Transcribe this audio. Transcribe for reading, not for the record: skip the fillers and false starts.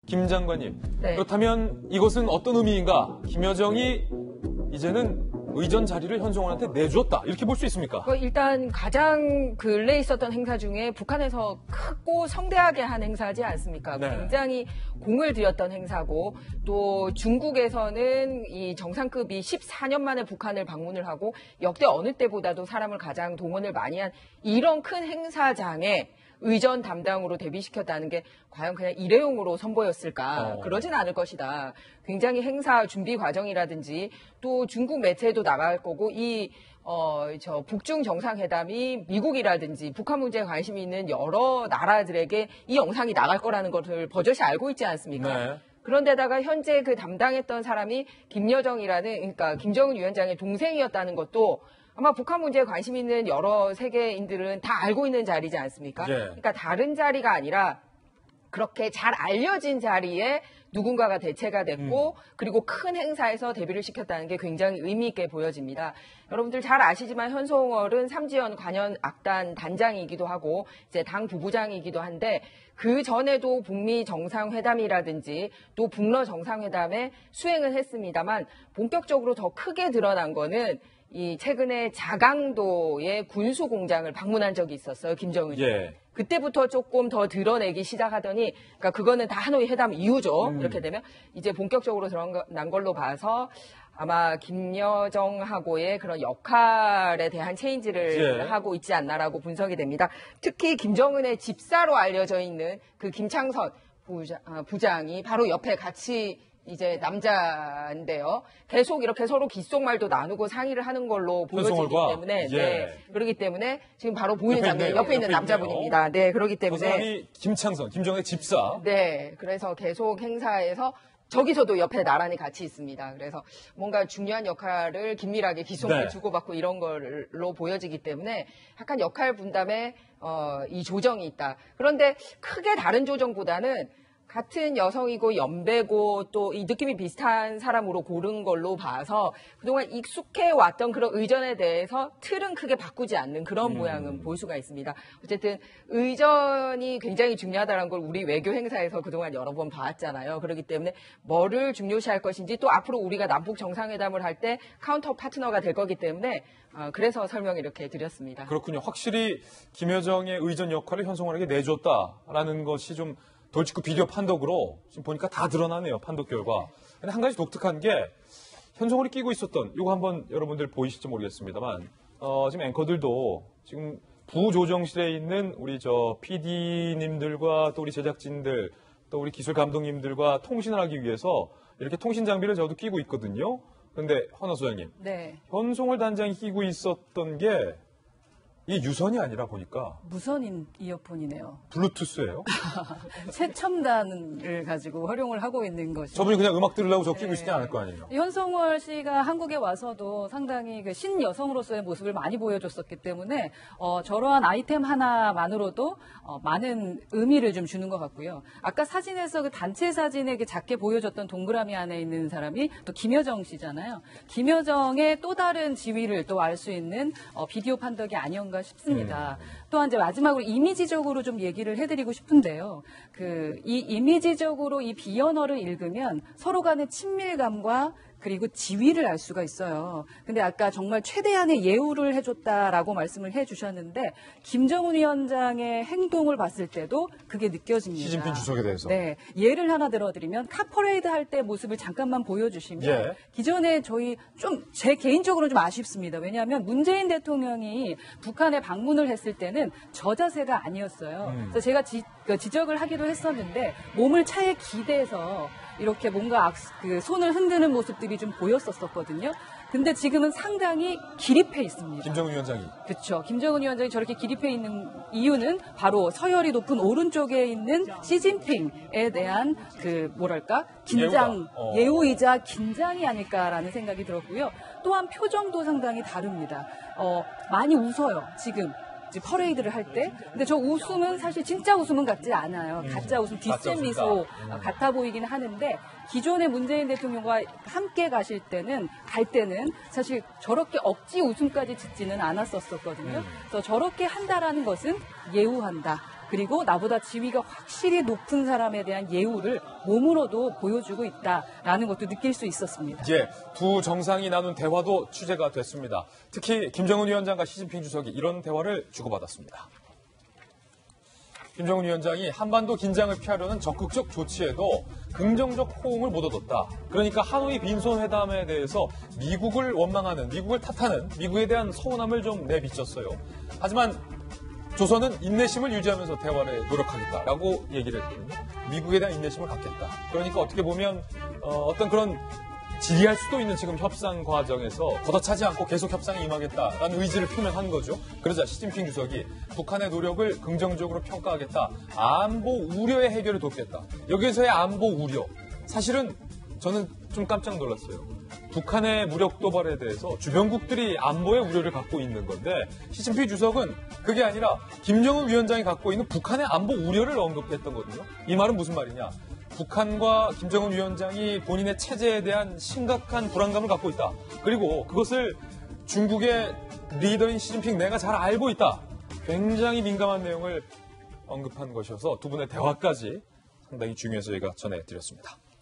김 장관님, 네. 그렇다면 이것은 어떤 의미인가? 김여정이 이제는 의전 자리를 현송월한테 내줬다, 이렇게 볼 수 있습니까? 일단 가장 근래에 있었던 행사 중에 북한에서 크고 성대하게 한 행사지 않습니까? 네. 굉장히 공을 들였던 행사고, 또 중국에서는 이 정상급이 14년 만에 북한을 방문을 하고 역대 어느 때보다도 사람을 가장 동원을 많이 한 이런 큰 행사장에 의전 담당으로 데뷔시켰다는 게 과연 그냥 일회용으로 선보였을까? 그러진 않을 것이다. 굉장히 행사 준비 과정이라든지 또 중국 매체에도 나갈 거고 북중 정상회담이 미국이라든지 북한 문제에 관심이 있는 여러 나라들에게 이 영상이 나갈 거라는 것을 버젓이 알고 있지 않습니까? 네. 그런데다가 현재 그 담당했던 사람이 김여정이라는, 그러니까 김정은 위원장의 동생이었다는 것도 아마 북한 문제에 관심 있는 여러 세계인들은 다 알고 있는 자리지 않습니까? 예. 그러니까 다른 자리가 아니라 그렇게 잘 알려진 자리에 누군가가 대체가 됐고 그리고 큰 행사에서 데뷔를 시켰다는 게 굉장히 의미 있게 보여집니다. 여러분들 잘 아시지만 현송월은 삼지연 관현 악단 단장이기도 하고 이제 당 부부장이기도 한데 그 전에도 북미 정상회담이라든지 또 북러 정상회담에 수행을 했습니다만 본격적으로 더 크게 드러난 거는 이 최근에 자강도의 군수 공장을 방문한 적이 있었어요, 김정은이. 예. 그때부터 조금 더 드러내기 시작하더니, 그러니까 그거는 다 하노이 회담 이후죠. 이렇게 되면 이제 본격적으로 드러난 걸로 봐서 아마 김여정하고의 그런 역할에 대한 체인지를 예. 하고 있지 않나라고 분석이 됩니다. 특히 김정은의 집사로 알려져 있는 그 김창선 부장이 바로 옆에 같이 이제 남자인데요. 계속 이렇게 서로 귓속말도 나누고 상의를 하는 걸로 보여지기 현송월과? 때문에 예. 네, 그러기 때문에 지금 바로 보이는 장면 있네요. 옆에 있는 옆에 남자분입니다. 네, 그러기 그 때문에 사람이 김창선, 김정은의 집사. 네, 그래서 계속 행사에서 저기서도 옆에 나란히 같이 있습니다. 그래서 뭔가 중요한 역할을 긴밀하게 귓속말 네. 주고받고 이런 걸로 보여지기 때문에 약간 역할 분담에 이 조정이 있다. 그런데 크게 다른 조정보다는 같은 여성이고 연배고 또 이 느낌이 비슷한 사람으로 고른 걸로 봐서 그동안 익숙해 왔던 그런 의전에 대해서 틀은 크게 바꾸지 않는 그런 모양은 볼 수가 있습니다. 어쨌든 의전이 굉장히 중요하다는 걸 우리 외교 행사에서 그동안 여러 번 봐왔잖아요. 그렇기 때문에 뭐를 중요시할 것인지 또 앞으로 우리가 남북 정상회담을 할 때 카운터 파트너가 될 거기 때문에 그래서 설명을 이렇게 드렸습니다. 그렇군요. 확실히 김여정의 의전 역할을 현송월에게 내줬다라는 것이 좀 돌직구 비디오 판독으로 지금 보니까 다 드러나네요. 판독 결과. 근데 한 가지 독특한 게 현송월이 끼고 있었던 이거 한번 여러분들 보이실지 모르겠습니다만 지금 앵커들도 지금 부조정실에 있는 우리 PD님들과 또 우리 제작진들 또 우리 기술 감독님들과 통신을 하기 위해서 이렇게 통신 장비를 저도 끼고 있거든요. 그런데 헌화 소장님, 네. 현송월 단장이 끼고 있었던 게 이 유선이 아니라 보니까 무선인 이어폰이네요. 블루투스예요. 최첨단을 가지고 활용을 하고 있는 것이죠. 저분이 그냥 음악 들으려고 저 끼고 있지 않을 거 아니에요. 현송월 씨가 한국에 와서도 상당히 그 신여성으로서의 모습을 많이 보여줬었기 때문에 저러한 아이템 하나만으로도 많은 의미를 좀 주는 것 같고요. 아까 사진에서 그 단체 사진에 작게 보여줬던 동그라미 안에 있는 사람이 또 김여정 씨잖아요. 김여정의 또 다른 지위를 또 알 수 있는 비디오 판독이 아니었는가 싶습니다. 또한 이제 마지막으로 이미지적으로 좀 얘기를 해드리고 싶은데요. 이 이미지적으로 이 비언어를 읽으면 서로 간의 친밀감과 그리고 지위를 알 수가 있어요. 근데 아까 정말 최대한의 예우를 해줬다라고 말씀을 해주셨는데 김정은 위원장의 행동을 봤을 때도 그게 느껴집니다. 시진핑 주석에 대해서. 네, 예를 하나 들어드리면 카퍼레이드 할 때 모습을 잠깐만 보여주시면 예. 기존에 저희 좀 제 개인적으로 좀 아쉽습니다. 왜냐하면 문재인 대통령이 북한에 방문을 했을 때는 저 자세가 아니었어요. 그래서 제가 지적을 하기도 했었는데 몸을 차에 기대서 이렇게 뭔가 손을 흔드는 모습들이 좀 보였었거든요. 근데 지금은 상당히 기립해 있습니다. 김정은 위원장이. 그렇죠. 김정은 위원장이 저렇게 기립해 있는 이유는 바로 서열이 높은 오른쪽에 있는 시진핑에 대한 긴장, 예우이자 긴장이 아닐까라는 생각이 들었고요. 또한 표정도 상당히 다릅니다. 많이 웃어요, 지금. 퍼레이드를 할 때. 근데 저 웃음은 사실 진짜 웃음은 같지 않아요. 가짜 웃음, 뒷셈 미소 같아 보이긴 하는데 기존의 문재인 대통령과 함께 갈 때는 사실 저렇게 억지 웃음까지 짓지는 않았었거든요. 그래서 저렇게 한다라는 것은 예우한다. 그리고 나보다 지위가 확실히 높은 사람에 대한 예우를 몸으로도 보여주고 있다라는 것도 느낄 수 있었습니다. 예, 두 정상이 나눈 대화도 취재가 됐습니다. 특히 김정은 위원장과 시진핑 주석이 이런 대화를 주고받았습니다. 김정은 위원장이 한반도 긴장을 피하려는 적극적 조치에도 긍정적 호응을 못 얻었다. 그러니까 하노이 빈손 회담에 대해서 미국을 원망하는, 미국을 탓하는, 미국에 대한 서운함을 좀 내비쳤어요. 하지만 조선은 인내심을 유지하면서 대화를 노력하겠다라고 얘기를 했거든요. 미국에 대한 인내심을 갖겠다. 그러니까 어떻게 보면 어떤 그런 질의할 수도 있는 지금 협상 과정에서 걷어차지 않고 계속 협상에 임하겠다라는 의지를 표명한 거죠. 그러자 시진핑 주석이 북한의 노력을 긍정적으로 평가하겠다. 안보 우려의 해결을 돕겠다. 여기에서의 안보 우려. 사실은 저는 좀 깜짝 놀랐어요. 북한의 무력 도발에 대해서 주변국들이 안보의 우려를 갖고 있는 건데 시진핑 주석은 그게 아니라 김정은 위원장이 갖고 있는 북한의 안보 우려를 언급했던 거거든요. 이 말은 무슨 말이냐. 북한과 김정은 위원장이 본인의 체제에 대한 심각한 불안감을 갖고 있다. 그리고 그것을 중국의 리더인 시진핑 내가 잘 알고 있다. 굉장히 민감한 내용을 언급한 것이어서 두 분의 대화까지 상당히 중요해서 저희가 전해드렸습니다.